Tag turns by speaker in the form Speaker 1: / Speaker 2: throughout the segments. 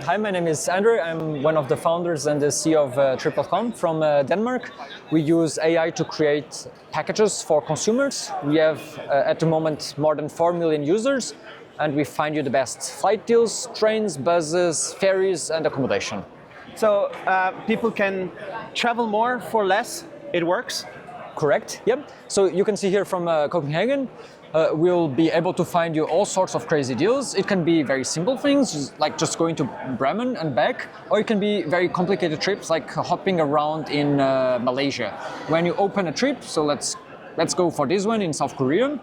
Speaker 1: Hi, my name is Andrew. I'm one of the founders and the CEO of Trip.com from Denmark. We use AI to create packages for consumers. We have at the moment more than 4 million users, and we find you the best flight deals, trains, buses, ferries, and accommodation.
Speaker 2: So people can travel more for less. It works?
Speaker 1: Correct, yep. So you can see here from Copenhagen, we'll be able to find you all sorts of crazy deals. It can be very simple things, like just going to Bremen and back, or it can be very complicated trips, like hopping around in Malaysia. When you open a trip, so let's go for this one in South Korea.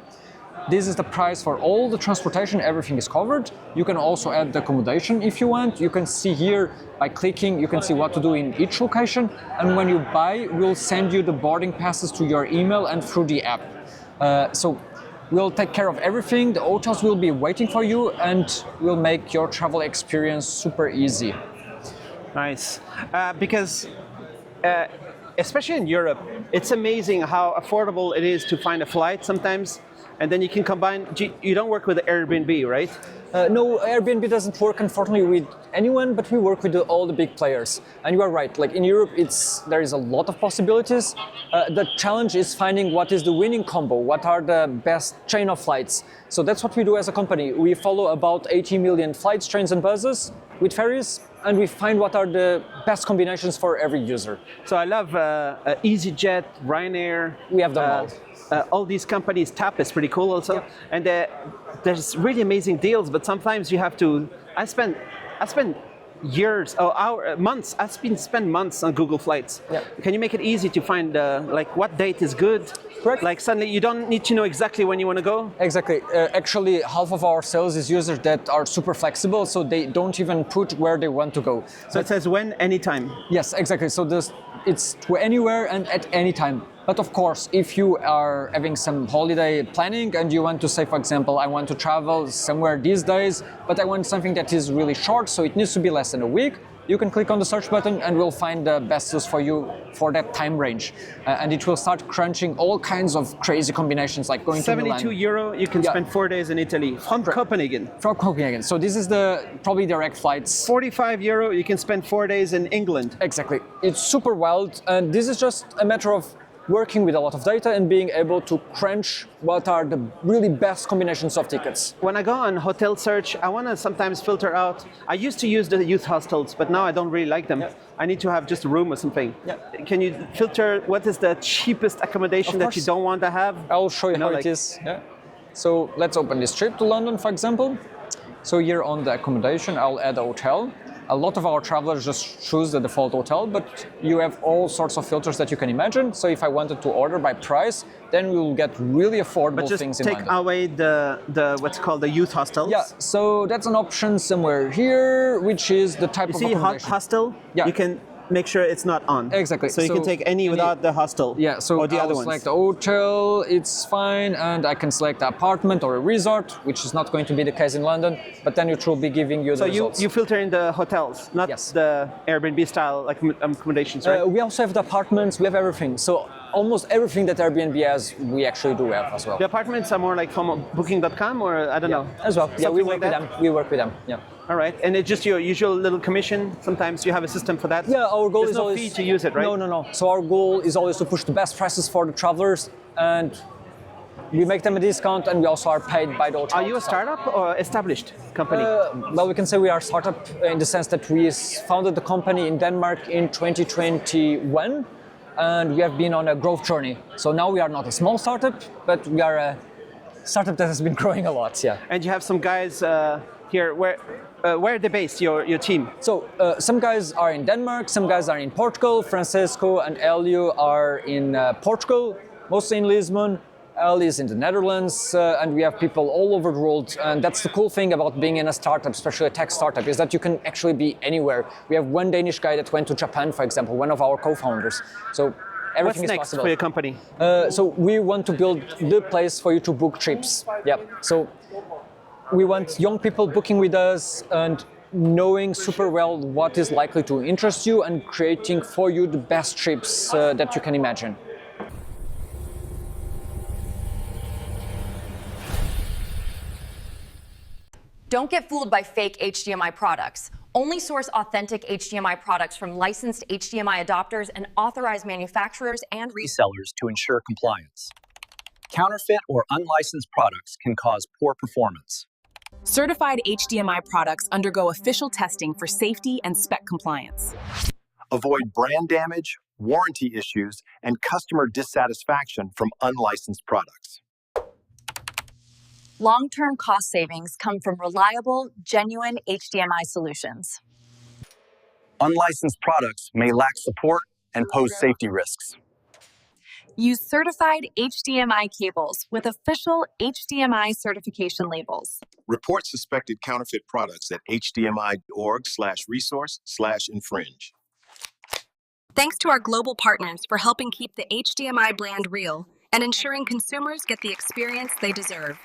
Speaker 1: This is the price for all the transportation, everything is covered. You can also add the accommodation if you want. You can see here, by clicking, you can see what to do in each location. And when you buy, we'll send you the boarding passes to your email and through the app. So we'll take care of everything. The hotels will be waiting for you, and we'll make your travel experience super easy.
Speaker 2: Nice. Because especially in Europe, it's amazing how affordable it is to find a flight sometimes. And then you can combine, you don't work with Airbnb, right?
Speaker 1: No, Airbnb doesn't work, unfortunately, with anyone, but we work with all the big players. And you are right, like in Europe, there is a lot of possibilities. The challenge is finding what is the winning combo, what are the best chain of flights. So that's what we do as a company. We follow about 80 million flights, trains and buses with ferries, and we find what are the best combinations for every user.
Speaker 2: So I love EasyJet, Ryanair.
Speaker 1: We have them all.
Speaker 2: All these companies, TAP is pretty cool also.
Speaker 1: Yep.
Speaker 2: And there's really amazing deals, but sometimes you have to, I spend years, months, spend months on Google Flights.
Speaker 1: Yep.
Speaker 2: Can you make it easy to find like what date is good?
Speaker 1: Correct.
Speaker 2: Like suddenly you don't need to know exactly when you want to go?
Speaker 1: Exactly. Actually, half of our sales is users that are super flexible, so they don't even put where they want to go.
Speaker 2: So it says when, anytime?
Speaker 1: Yes, exactly. So it's to anywhere and at any time. But of course, if you are having some holiday planning and you want to say, for example, I want to travel somewhere these days, but I want something that is really short, so it needs to be less than a week, you can click on the search button and we'll find the best deals for you for that time range. And it will start crunching all kinds of crazy combinations, like going to Milan.
Speaker 2: €72, you can spend 4 days in Italy from Copenhagen.
Speaker 1: From Copenhagen. So this is probably direct flights.
Speaker 2: €45, you can spend 4 days in England.
Speaker 1: Exactly. It's super wild, and this is just a matter of working with a lot of data and being able to crunch what are the really best combinations of tickets.
Speaker 2: When I go on hotel search, I want to sometimes filter out. I used to use the youth hostels, but now I don't really like them. Yeah. I need to have just a room or something. Yeah. Can you filter what is the cheapest accommodation that you don't want to have?
Speaker 1: I'll show you how it is. Yeah. So let's open this trip to London, for example. So here on the accommodation, I'll add a hotel. A lot of our travelers just choose the default hotel, but you have all sorts of filters that you can imagine. So if I wanted to order by price, then we will get really affordable things in London.
Speaker 2: But just take away the what's called the youth hostels.
Speaker 1: Yeah, so that's an option somewhere here, which is the type of accommodation.
Speaker 2: See hostel? Yeah. You can make sure it's not on.
Speaker 1: Exactly.
Speaker 2: So you can take any without the hostel.
Speaker 1: Yeah, so
Speaker 2: or the other
Speaker 1: I'll select the hotel, it's fine, and I can select an apartment or a resort, which is not going to be the case in London, but then it will be giving you the results.
Speaker 2: So you filter in the hotels, not the Airbnb style accommodations, right?
Speaker 1: We also have the apartments, we have everything. So almost everything that Airbnb has, we actually do have as well.
Speaker 2: The apartments are more like from booking.com, or I don't know?
Speaker 1: As well. Yeah, we work with them. We work with them, yeah.
Speaker 2: All right, and it's just your usual little commission? Sometimes you have a system for that?
Speaker 1: Yeah, our goal
Speaker 2: is
Speaker 1: always...
Speaker 2: There's no fee to use it, right?
Speaker 1: No. So our goal is always to push the best prices for the travelers, and we make them a discount, and we also are paid by the hotel.
Speaker 2: Are you a startup or established company?
Speaker 1: Well, we can say we are a startup in the sense that we founded the company in Denmark in 2021, and we have been on a growth journey. So now we are not a small startup, but we are a startup that has been growing a lot, yeah.
Speaker 2: And you have some guys here, where are they based, your team?
Speaker 1: So some guys are in Denmark, some guys are in Portugal. Francesco and Elio are in Portugal, mostly in Lisbon. Ali is in the Netherlands, and we have people all over the world. And that's the cool thing about being in a startup, especially a tech startup, is that you can actually be anywhere. We have one Danish guy that went to Japan, for example, one of our co-founders. So everything is possible.
Speaker 2: What's next for your company?
Speaker 1: So we want to build the place for you to book trips. Yeah. So we want young people booking with us and knowing super well what is likely to interest you and creating for you the best trips that you can imagine.
Speaker 3: Don't get fooled by fake HDMI products. Only source authentic HDMI products from licensed HDMI adopters and authorized manufacturers and
Speaker 4: resellers to ensure compliance. Counterfeit or unlicensed products can cause poor performance.
Speaker 5: Certified HDMI products undergo official testing for safety and spec compliance.
Speaker 4: Avoid brand damage, warranty issues, and customer dissatisfaction from unlicensed products.
Speaker 3: Long-term cost savings come from reliable, genuine HDMI solutions.
Speaker 4: Unlicensed products may lack support and pose safety risks.
Speaker 5: Use certified HDMI cables with official HDMI certification labels.
Speaker 6: Report suspected counterfeit products at hdmi.org/resource/infringe.
Speaker 5: Thanks to our global partners for helping keep the HDMI brand real and ensuring consumers get the experience they deserve.